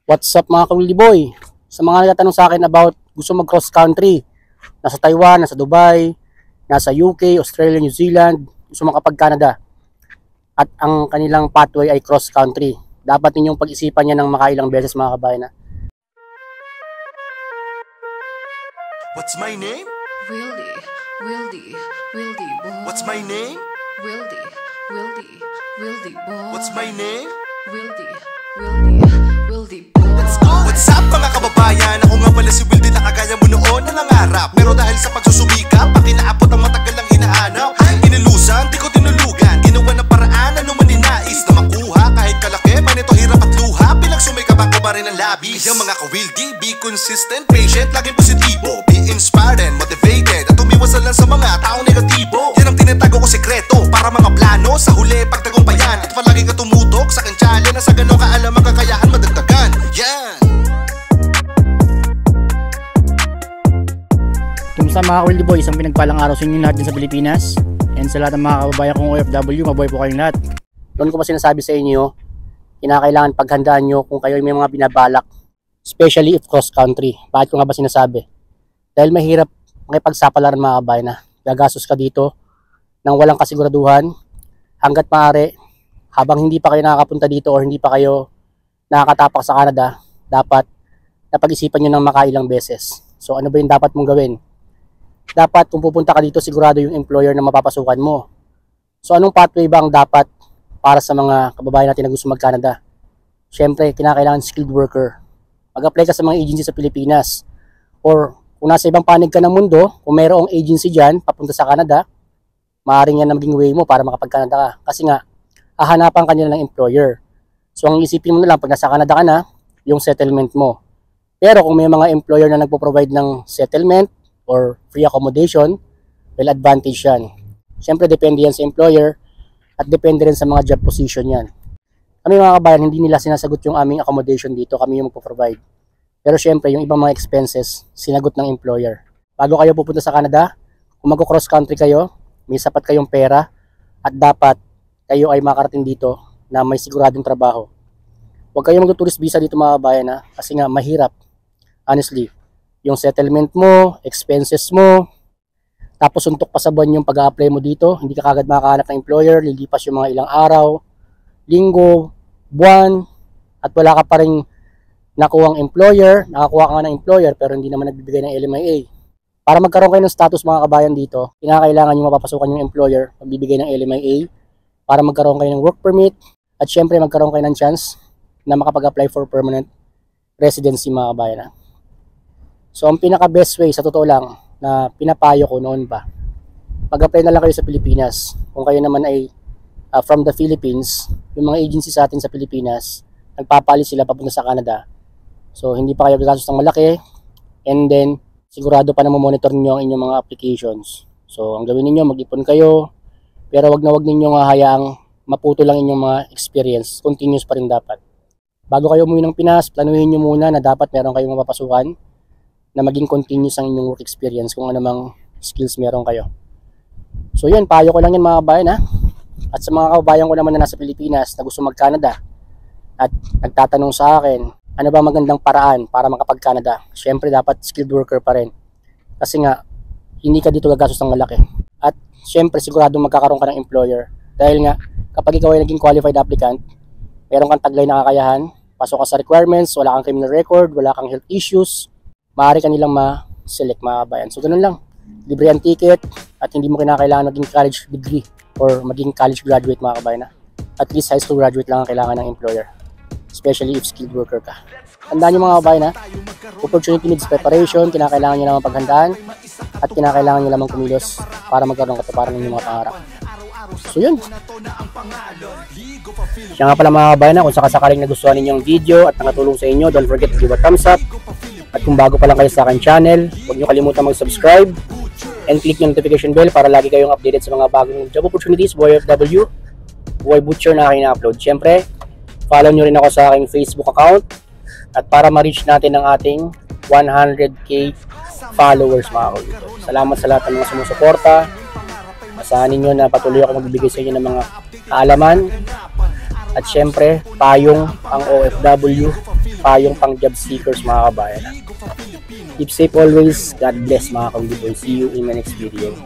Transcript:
What's up mga ka-Wildy Boy? Sa mga nagtatanong sa akin about gusto mag-cross country, nasa Taiwan, nasa Dubai, nasa UK, Australia, New Zealand, gusto makapag-Canada, at ang kanilang pathway ay cross country, dapat ninyong pag-isipan yan ng makailang beses mga kabayan na. What's my name? Wildy boy. What's my name? Wildy boy. What's my name? Wildy boy. Let's go! What's up mga kababayan? Ako nga pala si Wildy na kagaya mo noon na nangarap. Pero dahil sa pagsusumikap, pakinaapot ang matagal lang hinahanap. Inilusan, di ko tinulugan. Ginawa ng paraan, ano man ninais na makuha. Kahit kalaki, manito hirap at luha. Pinagsumikap ako ba rin ang labis. Kaya mga ka-Wildy, be consistent, patient, laging positibo. Be inspired and motivated. At umiwasan lang sa mga taong negatibo. Yan ang tinatago ko sekreto para mga plano sa huli pagtagumpayan. At palagi ka tumutok sa aking challenge na sa ganong kaalaman kakayahan madagdagan. Yan! Kumusta mga ka-Wildy Boy? Isang pinagpalang araw sa inyo lahat din sa Pilipinas. And sa lahat ng mga kababayan kong OFW, mabuhay po kayong lahat. Doon ko pa sinasabi sa inyo, kinakailangan paghandaan nyo kung kayo may mga binabalak. Especially if cross country. Bakit ko nga ba sinasabi? Dahil mahirap makipagsapalaran mga kabayan na gagastos ka dito nang walang kasiguraduhan hanggat maaari habang hindi pa kayo nakakapunta dito or hindi pa kayo nakakatapak sa Canada, dapat napag-isipan nyo ng makailang beses. So ano ba yung dapat mong gawin? Dapat kung pupunta ka dito, sigurado yung employer na mapapasukan mo. So anong pathway ba ang dapat para sa mga kababayan natin na gusto mag-Canada? Siyempre, kinakailangan skilled worker. Mag-apply ka sa mga agency sa Pilipinas. Or kung nasa ibang panig ka ng mundo, kung mayroong agency dyan, papunta sa Canada, maaaring yan na maging way mo para makapag-Canada ka. Kasi nga, hahanapan ka nila ng employer. So ang isipin mo na lang, pag nasa Canada ka na, yung settlement mo. Pero kung may mga employer na nagpo-provide ng settlement or free accommodation, well, advantage yan. Siyempre, depende yan sa employer at depende rin sa mga job position yan. Kami mga kabayan, hindi nila sinasagot yung aming accommodation dito, kami yung magpo-provide. Pero siyempre, yung ibang mga expenses, sinagot ng employer. Bago kayo pupunta sa Canada, kung mag-cross country kayo, may sapat kayong pera at dapat kayo ay makarating dito na may siguradong trabaho. Huwag kayong mag-tourist visa dito mga kabayan kasi nga mahirap. Honestly, yung settlement mo, expenses mo, tapos suntok pa sa buwan yung pag-a-apply mo dito, hindi ka kagad makakahanap ng employer, lilipas yung mga ilang araw, linggo, buwan, at wala ka pa rin nakuhang employer, nakakuha ka nga ng employer pero hindi naman nagbibigay ng LMIA. Para magkaroon kayo ng status mga kabayan dito, kinakailangan yung mapapasukan yung employer, magbibigay ng LMIA, para magkaroon kayo ng work permit, at syempre magkaroon kayo ng chance na makapag-apply for permanent residency mga kabayan. So ang pinaka-best way sa totoo lang na pinapayo ko noon pa, mag-apply na lang kayo sa Pilipinas. Kung kayo naman ay from the Philippines, yung mga agency sa atin sa Pilipinas, nagpapalis sila papunta sa Canada. So hindi pa kayo gagastos ng malaki, and then sigurado pa na monitor niyo ang inyong mga applications. So ang gawin niyo, mag-ipon kayo, pero wag ninyong hayaang maputo lang inyong mga experience, continuous pa rin dapat. Bago kayo umuwi ng Pinas, planuhin niyo muna na dapat meron kayong mapapasukan na maging continuous ang inyong work experience kung anumang skills meron kayo. So yun, payo ko lang yan mga kabayan At sa mga kabayan ko naman na nasa Pilipinas na gusto mag-Canada at nagtatanong sa akin, ano ba magandang paraan para makapag-Canada? Siyempre dapat skilled worker pa rin. Kasi nga, hindi ka dito gagastos ng malaki. At siyempre siguradong magkakaroon ka ng employer. Dahil nga, kapag ikaw ay naging qualified applicant, meron kang taglay na kakayahan, pasok ka sa requirements, wala kang criminal record, wala kang health issues, maaari ka nilang ma-select mga kabayan. So ganun lang, libre ang ticket at hindi mo kinakailangan maging college degree or maging college graduate mga kabayan. At least high school graduate lang ang kailangan ng employer, especially if skilled worker ka. Tandaan nyo mga kabayan opportunity needs preparation, kinakailangan nyo naman paghandaan at kinakailangan nyo naman kumilos para magkaroon katuparan ng mga pangarap. So yun. Siya nga pala mga kabayan kung sakasakaling nagustuhan ninyong video at nakatulong sa inyo, don't forget to give a thumbs up. At kung bago pa lang kayo sa akin channel, huwag nyo kalimutan mag-subscribe and click yung notification bell para lagi kayong updated sa mga bagong job opportunities, OFW, Buhay Butcher na aking na-upload. Siyempre, follow nyo rin ako sa aking Facebook account at para ma-reach natin ang ating 100k followers mga kabayan. Salamat sa lahat ng mga sumusuporta. Asahan ninyo na patuloy ako magbibigay sa inyo ng mga kaalaman At syempre, payong ang OFW, payong pang job seekers mga kabayan. Keep safe always. God bless mga ka-Wildy Boy. See you in my next video.